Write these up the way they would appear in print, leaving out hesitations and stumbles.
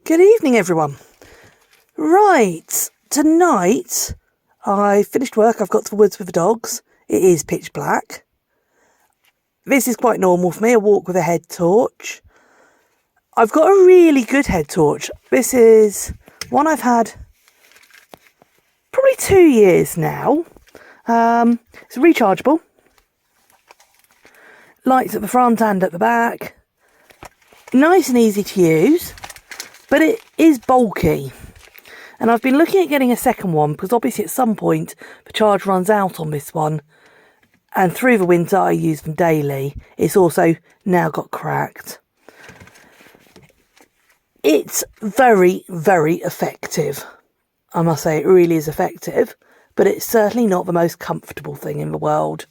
Good evening, everyone. Right, tonight I finished work. I've got to the woods with the dogs. It is pitch black. This is quite normal for me, a walk with a head torch. I've got a really good head torch. This is one I've had probably 2 years now. It's rechargeable. Lights at the front and at the back. Nice and easy to use, but it is bulky. And I've been looking at getting a second one because obviously at some point the charge runs out on this one. And through the winter I use them daily. It's also now got cracked. It's very, very effective. I must say it really is effective, but it's certainly not the most comfortable thing in the world.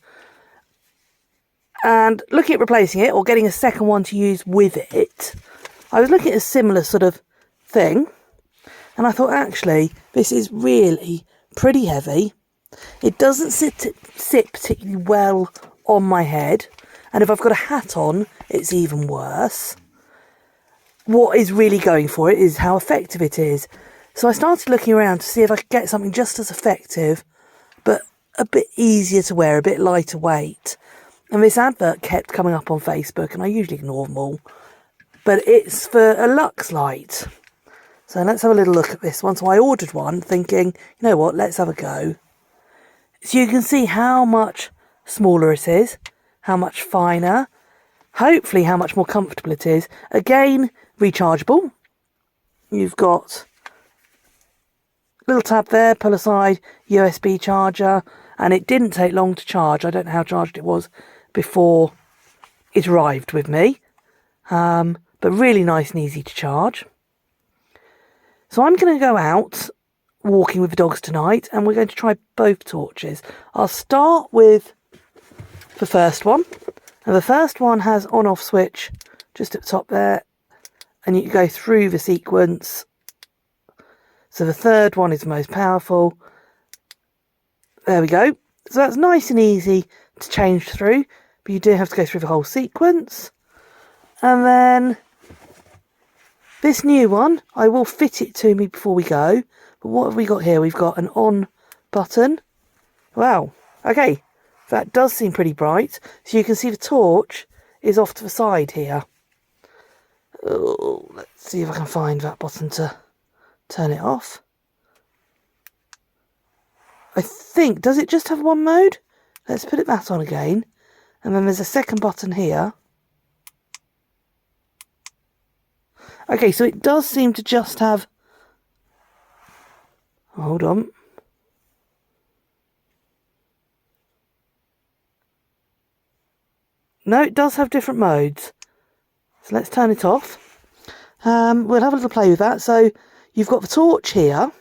And looking at replacing it or getting a second one to use with it, I was looking at a similar sort of thing. And I thought, actually, this is really pretty heavy. It doesn't sit particularly well on my head. And if I've got a hat on, it's even worse. What is really going for it is how effective it is. So I started looking around to see if I could get something just as effective, but a bit easier to wear, a bit lighter weight. And this advert kept coming up on Facebook, and I usually ignore them all. But it's for a Luxelight. So let's have a little look at this one. So I ordered one thinking, you know what, let's have a go. So you can see how much smaller it is, how much finer, hopefully how much more comfortable it is. Again, rechargeable. You've got a little tab there, pull aside, USB charger, and it didn't take long to charge. I don't know how charged it was before it arrived with me, but really nice and easy to charge. So I'm going to go out walking with the dogs tonight, and we're going to try both torches. I'll start with the first one, and the first one has on-off switch just at the top there, and you can go through the sequence. So the third one is the most powerful. There we go. So that's nice and easy to change through, but you do have to go through the whole sequence. And then this new one, I will fit it to me before we go. But what have we got here? We've got an on button. Wow. Okay. That does seem pretty bright. So you can see the torch is off to the side here. Oh, let's see if I can find that button to turn it off. I think, does it just have one mode? Let's put that on again. And then there's a second button here. Okay, so it does seem to just have... Hold on. No, it does have different modes. So let's turn it off. We'll have a little play with that. So you've got the torch here.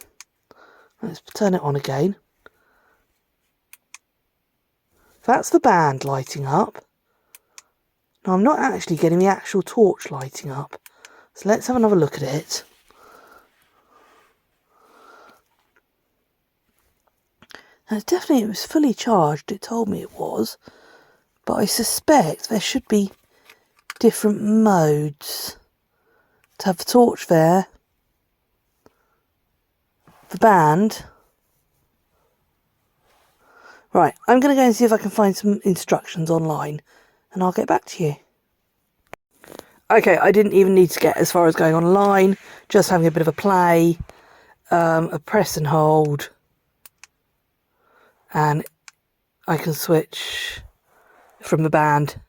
Let's turn it on again. That's the band lighting up. Now I'm not actually getting the actual torch lighting up. So let's have another look at it. Now it's definitely, it was fully charged, it told me it was. But I suspect there should be different modes. To have the torch there. The band. Right, I'm going to go and see if I can find some instructions online. And I'll get back to you. Okay, I didn't even need to get as far as going online. Just having a bit of a play. A press and hold. And I can switch from the band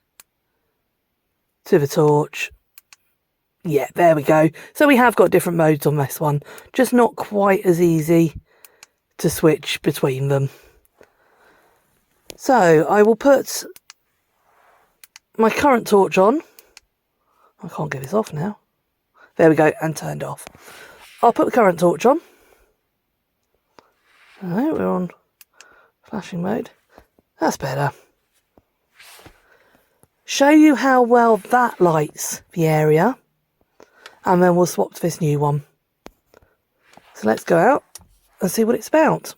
to the torch. Yeah, there we go. So we have got different modes on this one. Just not quite as easy to switch between them. So I will put my current torch on. I can't get this off now. There we go, and turned off. I'll put the current torch on. Alright, we're on flashing mode. That's better. Show you how well that lights the area. And then we'll swap to this new one. So let's go out and see what it's about.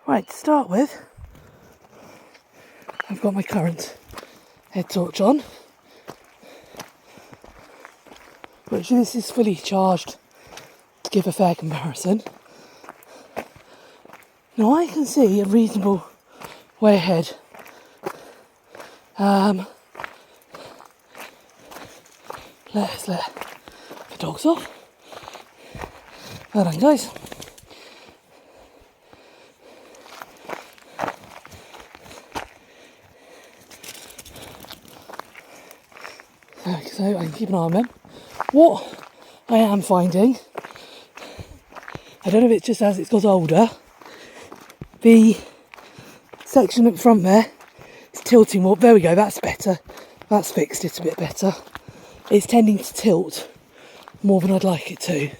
Right, to start with, I've got my current head torch on. which this is fully charged to give a fair comparison. Now I can see a reasonable way ahead. Let's let the dogs off. Well done, guys. So I can keep an eye on them. What I am finding, I don't know if it's just as it's got older, the section at the front there is tilting more. There we go, that's better. That's fixed it a bit better. It's tending to tilt more than I'd like it to.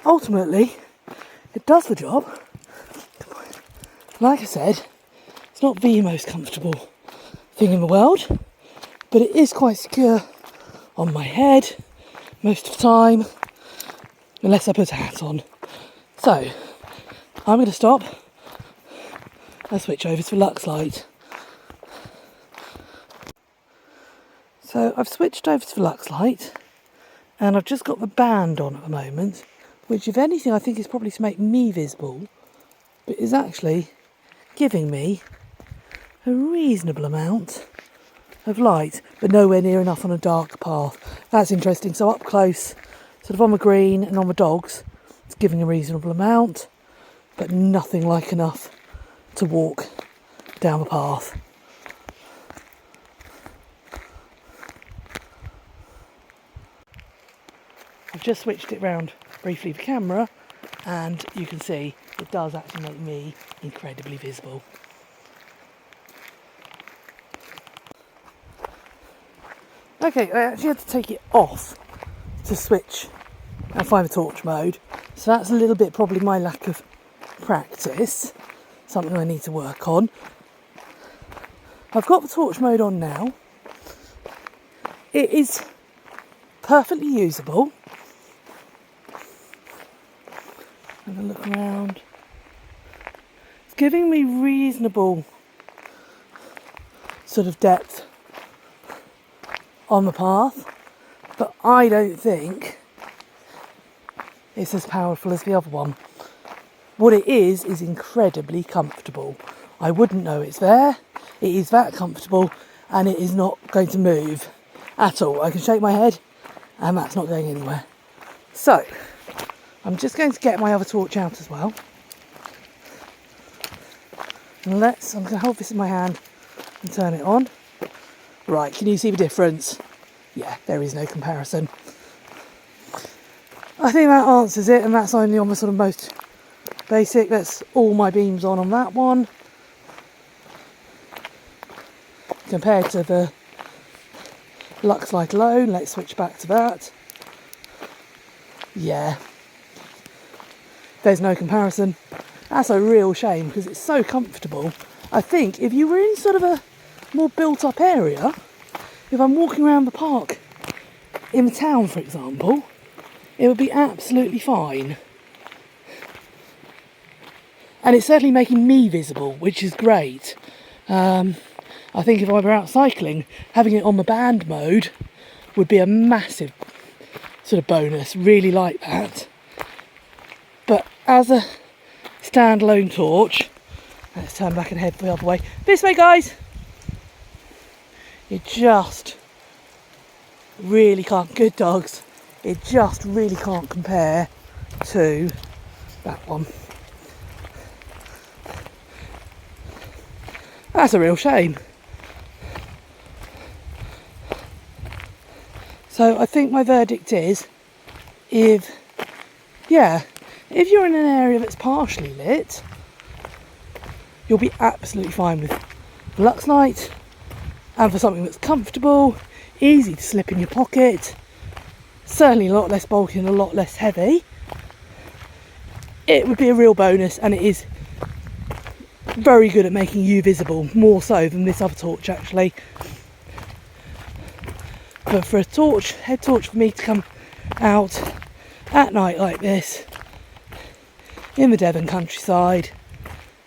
Ultimately, it does the job. Like I said, it's not the most comfortable thing in the world, but it is quite secure on my head most of the time, unless I put a hat on. So, I'm going to stop and switch over to Luxelight. So I've switched over to the Luxelight and I've just got the band on at the moment, which if anything I think is probably to make me visible, but is actually giving me a reasonable amount of light, but nowhere near enough on a dark path. That's interesting. So up close, sort of on the green and on the dogs, it's giving a reasonable amount, but nothing like enough to walk down the path. I've just switched it round briefly the camera and you can see it does actually make me incredibly visible. Okay, I actually had to take it off to switch and find the torch mode, so that's a little bit probably my lack of practice, something I need to work on. I've got the torch mode on now. It is perfectly usable. Have a look around. It's giving me reasonable sort of depth on the path, but I don't think it's as powerful as the other one. What it is incredibly comfortable. I wouldn't know it's there. It is that comfortable and it is not going to move at all. I can shake my head and that's not going anywhere. So I'm just going to get my other torch out as well. And I'm going to hold this in my hand and turn it on. Right, can you see the difference? Yeah, there is no comparison. I think that answers it, and that's only on the sort of most basic. That's all my beams on that one. Compared to the Luxelight alone, let's switch back to that. Yeah. There's no comparison. That's a real shame because it's so comfortable. I think if you were in sort of a more built up area, if I'm walking around the park in the town for example, it would be absolutely fine. And it's certainly making me visible, which is great. I think if I were out cycling, having it on the band mode would be a massive sort of bonus. Really like that. But as a standalone torch, let's turn back and head the other way. This way, guys! It just really can't, good dogs, it just really can't compare to that one. That's a real shame. So I think my verdict is, if you're in an area that's partially lit, you'll be absolutely fine with Luxelight, and for something that's comfortable, easy to slip in your pocket, certainly a lot less bulky and a lot less heavy, it would be a real bonus, and it is very good at making you visible, more so than this other torch actually. But for a torch, head torch for me to come out at night like this, in the Devon countryside,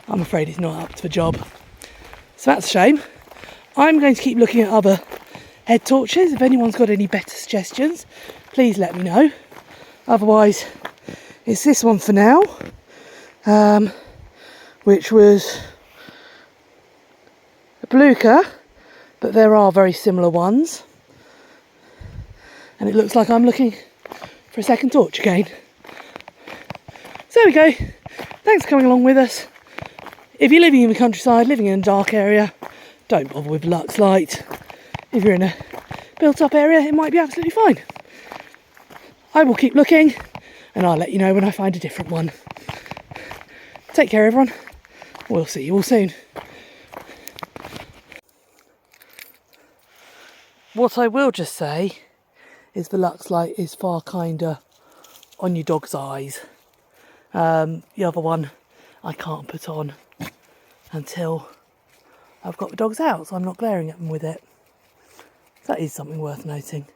I'm afraid it's not up to the job. So that's a shame. I'm going to keep looking at other head torches. If anyone's got any better suggestions, please let me know. Otherwise, it's this one for now, which was a Bulkar, but there are very similar ones. And it looks like I'm looking for a second torch again. So there we go. Thanks for coming along with us. If you're living in the countryside, living in a dark area, don't bother with Luxelight. If you're in a built-up area, it might be absolutely fine. I will keep looking, and I'll let you know when I find a different one. Take care, everyone. We'll see you all soon. What I will just say is the Luxelight is far kinder on your dog's eyes. The other one I can't put on until I've got the dogs out, so I'm not glaring at them with it. So that is something worth noting.